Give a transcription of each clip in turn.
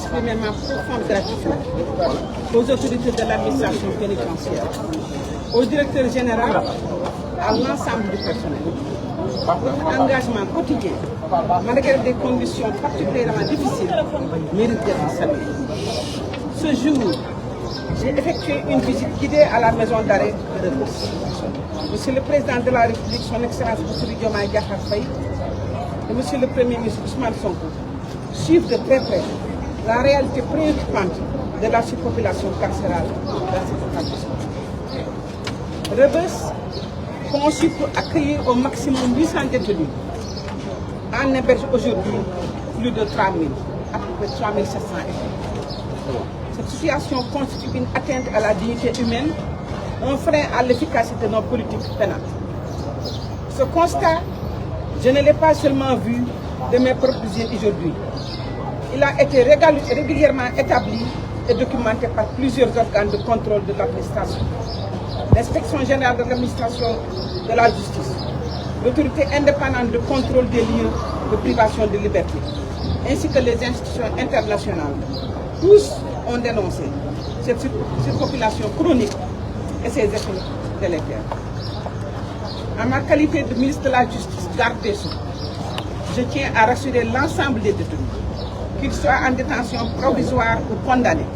exprimer ma profonde gratitude aux autorités de l'administration pénitentiaire, au directeur général, à l'ensemble du personnel. Votre engagement quotidien, malgré des conditions particulièrement difficiles, mérite d'être salué. Ce jour, j'ai effectué une visite guidée à la maison d'arrêt de Rebeuss. Monsieur le Président de la République, son Excellence M. Diomaye Diakhar Faye et Monsieur le Premier ministre Ousmane Sonko suivent de très près la réalité préoccupante de la surpopulation carcérale dans cet établissement. Rebeuss, conçu pour accueillir au maximum 800 détenus, en héberge aujourd'hui plus de 3000, à peu près 3700 effectifs. Cette situation constitue une atteinte à la dignité humaine, un frein à l'efficacité de nos politiques pénales. Ce constat, je ne l'ai pas seulement vu de mes propres yeux aujourd'hui. Il a été régulièrement établi et documenté par plusieurs organes de contrôle de l'administration. L'Inspection générale de l'administration de la justice, l'autorité indépendante de contrôle des lieux de privation de liberté, ainsi que les institutions internationales. Tous ont dénoncé cette surpopulation chronique et ses effets délétères. En ma qualité de ministre de la Justice, garde des Sceaux, je tiens à rassurer l'ensemble des détenus, qu'ils soient en détention provisoire ou condamnés,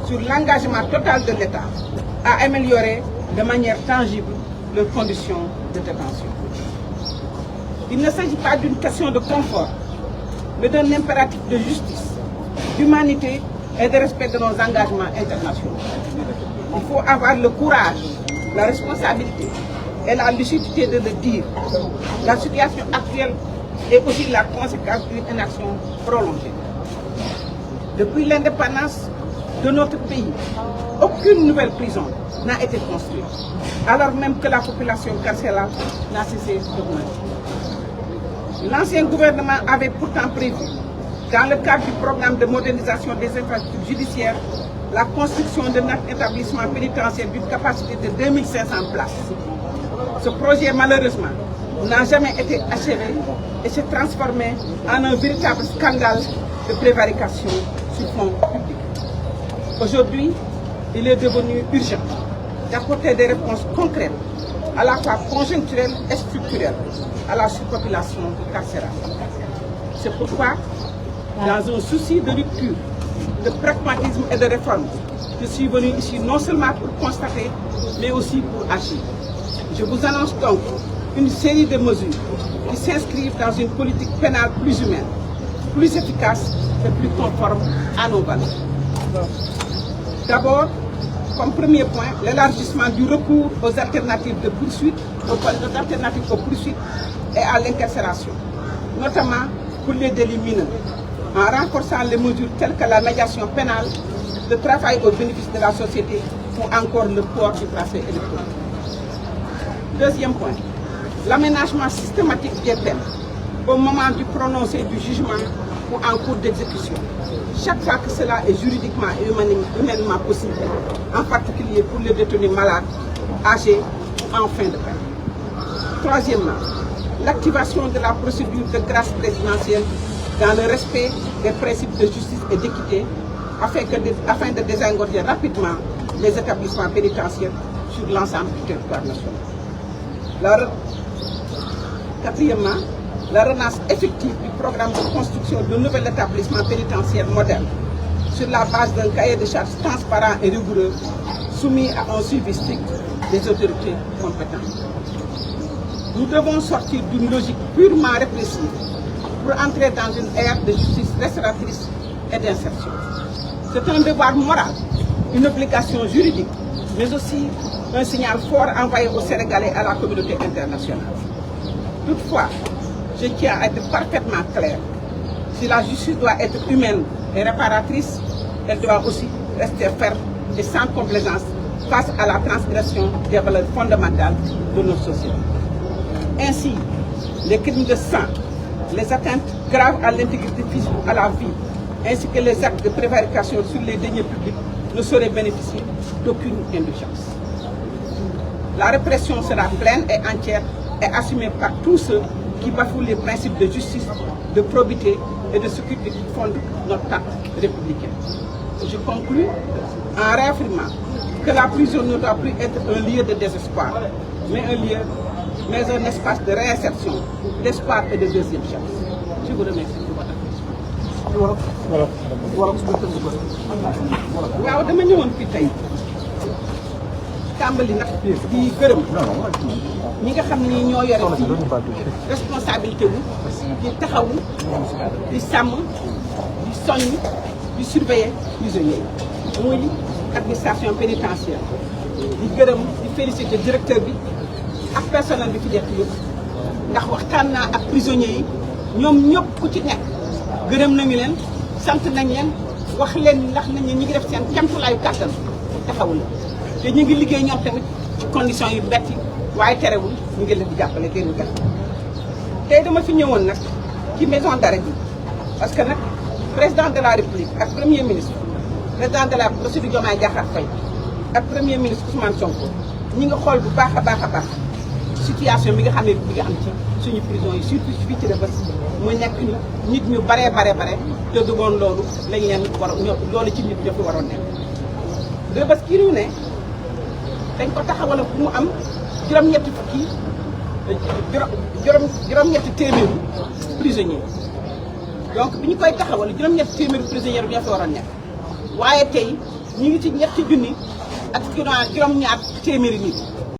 sur l'engagement total de l'État à améliorer de manière tangible leurs conditions de détention. Il ne s'agit pas d'une question de confort, mais d'un impératif de justice, d'humanité et de respect de nos engagements internationaux. Il faut avoir le courage, la responsabilité et la lucidité de le dire. La situation actuelle est aussi la conséquence d'une inaction prolongée. Depuis l'indépendance de notre pays, aucune nouvelle prison n'a été construite, alors même que la population carcérale n'a cessé d'augmenter. L'ancien gouvernement avait pourtant prévu, dans le cadre du programme de modernisation des infrastructures judiciaires, la construction de notre établissement pénitentiaire d'une capacité de 2500 places. Ce projet, malheureusement, n'a jamais été achevé et s'est transformé en un véritable scandale de prévarication sur fonds publics. Aujourd'hui, il est devenu urgent d'apporter des réponses concrètes, à la fois conjoncturelles et structurelles, à la surpopulation carcérale. C'est pourquoi, dans un souci de rupture, de pragmatisme et de réforme, je suis venu ici non seulement pour constater, mais aussi pour agir. Je vous annonce donc une série de mesures qui s'inscrivent dans une politique pénale plus humaine, plus efficace et plus conforme à nos valeurs. D'abord, comme premier point, l'élargissement du recours aux alternatives de poursuite, aux poursuites et à l'incarcération, notamment pour les délits mineurs, en renforçant les mesures telles que la médiation pénale, le travail au bénéfice de la société ou encore le port du bracelet électronique. Deuxième point, l'aménagement systématique des peines au moment du prononcé du jugement ou en cours d'exécution, chaque fois que cela est juridiquement et humainement possible, en particulier pour les détenus malades, âgés ou en fin de peine. Troisièmement, l'activation de la procédure de grâce présidentielle dans le respect des principes de justice et d'équité afin de désengorger rapidement les établissements pénitentiaires sur l'ensemble du territoire national. Quatrièmement, la relance effective du programme de construction de nouvel établissement pénitentiaire moderne sur la base d'un cahier de charges transparent et rigoureux soumis à un suivi strict des autorités compétentes. Nous devons sortir d'une logique purement répressive pour entrer dans une ère de justice restauratrice et d'insertion. C'est un devoir moral, une obligation juridique, mais aussi un signal fort envoyé aux Sénégalais et à la communauté internationale. Toutefois, je tiens à être parfaitement clair. Si la justice doit être humaine et réparatrice, elle doit aussi rester ferme et sans complaisance face à la transgression des valeurs fondamentales de nos sociétés. Ainsi, les crimes de sang, les atteintes graves à l'intégrité physique ou à la vie, ainsi que les actes de prévarication sur les deniers publics ne sauraient bénéficier d'aucune indulgence. La répression sera pleine et entière et assumée par tous ceux qui bafouent les principes de justice, de probité et de sécurité qui fondent notre pacte. républicain. Je conclus en réaffirmant que la prison ne doit plus être un lieu de désespoir, mais un espace de réinsertion, d'espoir et de deuxième chance. Je vous remercie de votre attention. waaw dama ñëwoon fi tey tàmbali nag di gërëm ñi nga xam ni ñoo yore ci responsabilité wu di taxawu di sàmm di soññ di surveiller prisonniers yi muy administration pénitentiaire di gërëm di féliciter directeur bi ak personnel bi fi def yëpp ndax waxtaan naa ak prisonniers yi ñoom ñëpp ku ci nekk gërëm nañu leen sant nañ leen wax leen ndax nañ ñi ngi def seen kéemtulaayu kàttan taxawul te ñu ngi liggéey ñoom tamit ci conditions yu metti waaye terewul ñu ngi leen di jàppale génn gat tey dama fi ñëwoon nag ci maison d'arrêt bi parce que nag président de la république ak premier ministre président de la Bassirou Diomaye Diakhar Faye ak premier ministre Ousmane Sonko ñi nga xool bu baax a baax situation bi nga xam ne bi nga am ci suñu prison yi surtout fii ci Rebeuss mu nekk nit ñu bare te du woon loolu lañ leen war loolu ci nit ñoo fi waroon nekk Rebeuss kii ñu ne dañ ko taxawal pour mu am juróom-ñetti téeméeri prisonniers donc bi ñu koy taxawal juróom-ñetti téeméeri prisonniers ñoo fi waroon nekk waaye tey ñu ngi ci ñetti junni ak juróom-ñaar téeméeri nit